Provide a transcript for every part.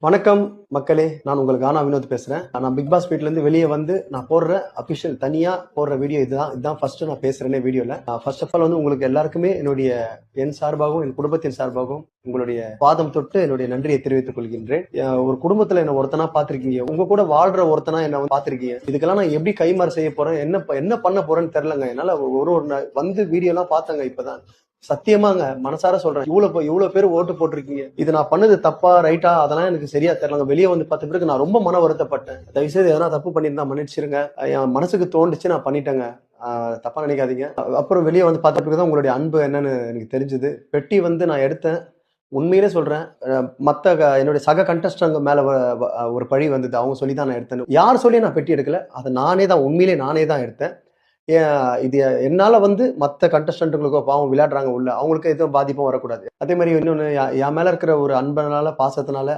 வணக்கம் மக்களே, நான் உங்கள் கானா வினோத் பேசுறேன். நான் பிக் பாஸ் வீட்ல இருந்து வெளியே வந்து நான் போடுற அபிஷியல் தனியா போடுற வீடியோ இதுதான் ஃபர்ஸ்ட் நான் பேசுறேனே வீடியோல. ஃபர்ஸ்ட் ஆஃப் ஆல் வந்து உங்களுக்கு எல்லாருக்குமே என் சார்பாகவும் என் குடும்பத்தின் சார்பாகவும் உங்களுடைய பாதம் தொட்டு என்னுடைய நன்றியை தெரிவித்துக் கொள்கின்றேன். ஒரு குடும்பத்துல என்ன ஒருத்தனா பாத்திருக்கீங்க, உங்க கூட வாழ்ற ஒருத்தனா என்ன பாத்திருக்கீங்க. இதுக்கெல்லாம் நான் எப்படி கைமாறு செய்ய போறேன், என்ன பண்ண போறேன்னு தெரியலங்க. என்னால ஒரு வந்து வீடியோ எல்லாம் பார்த்தங்க இப்பதான். சத்தியமாங்க, மனசார சொல்றேன். இவ்வளவு பேர் ஓட்டு போட்டிருக்கீங்க. இது நான் பண்ணது தப்பா ரைட்டா அதெல்லாம் எனக்கு சரியா தெரியலங்க. வெளியே வந்து பார்த்த பிறகு நான் ரொம்ப மன வருத்தப்பட்டேன். தயவுசெய்து எதனா தப்பு பண்ணியிருந்தா மன்னிச்சிருங்க. என் மனசுக்கு தோண்டுச்சு, நான் பண்ணிட்டேங்க. தப்பா நினைக்காதீங்க. அப்புறம் வெளியே வந்து பார்த்த பிறகுதான் உங்களுடைய அன்பு என்னன்னு எனக்கு தெரிஞ்சது. பெட்டி வந்து நான் எடுத்தேன். உண்மையிலே சொல்றேன். என்னுடைய சக கண்டஸ்டன்ட் மேல ஒரு பழி வந்தது. அவங்க சொல்லி தான் நான் எடுத்தேன். யார் சொல்லி நான் பெட்டி எடுக்கல. அதை உண்மையிலே நானே தான் எடுத்தேன். இது என்னால வந்து மத்த கண்டஸ்டன்ட்டுகளுக்கோ பாவம் விளையாடுறாங்க உள்ள, அவங்களுக்கு எதுவும் பாதிப்பும் வரக்கூடாது. அதே மாதிரி இன்னொன்னு, என் மேல இருக்கிற ஒரு அன்பனால, பாசத்தினால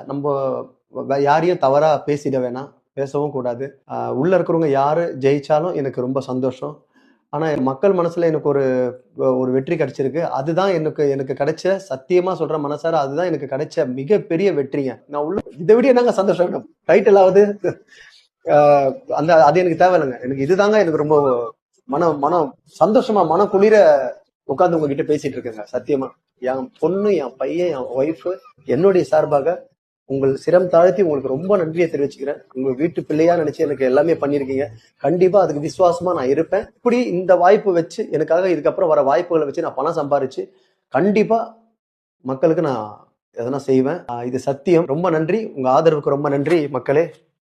யாரையும் தவறா பேசிட வேணாம். பேசவும் கூடாது. உள்ள இருக்கிறவங்க யாரு ஜெயிச்சாலும் எனக்கு ரொம்ப சந்தோஷம். ஆனா மக்கள் மனசுல எனக்கு ஒரு ஒரு வெற்றி கிடைச்சிருக்கு. அதுதான் எனக்கு கிடைச்ச, சத்தியமா சொல்றேன் மனசார, அதுதான் எனக்கு கிடைச்ச மிகப்பெரிய வெற்றிங்க. நான் உள்ள இதை விட என்னங்க சந்தோஷம் வேணும்? டைட்டில் ஆவது அது எனக்கு தேவையில்லைங்க. எனக்கு இதுதாங்க எனக்கு ரொம்ப மனம் சந்தோஷமா, மனம் குளிர உட்கார்ந்து உங்ககிட்ட பேசிட்டு இருக்கேங்க. சத்தியமா என் பொண்ணு, என் பையன், என் ஒய்ஃப், என்னுடைய சார்பாக உங்கள் சிரம் தாழ்த்தி உங்களுக்கு ரொம்ப நன்றியை தெரிவிச்சுக்கிறேன். உங்க வீட்டு பிள்ளையா நினைச்சு எனக்கு எல்லாமே பண்ணிருக்கீங்க. கண்டிப்பா அதுக்கு விசுவாசமா நான் இருப்பேன். இப்படி இந்த வாய்ப்பு வச்சு, எனக்காக இதுக்கப்புறம் வர வாய்ப்புகளை வச்சு நான் பணம் சம்பாரிச்சு கண்டிப்பா மக்களுக்கு நான் எதனா செய்வேன். இது சத்தியம். ரொம்ப நன்றி. உங்க ஆதரவுக்கு ரொம்ப நன்றி மக்களே.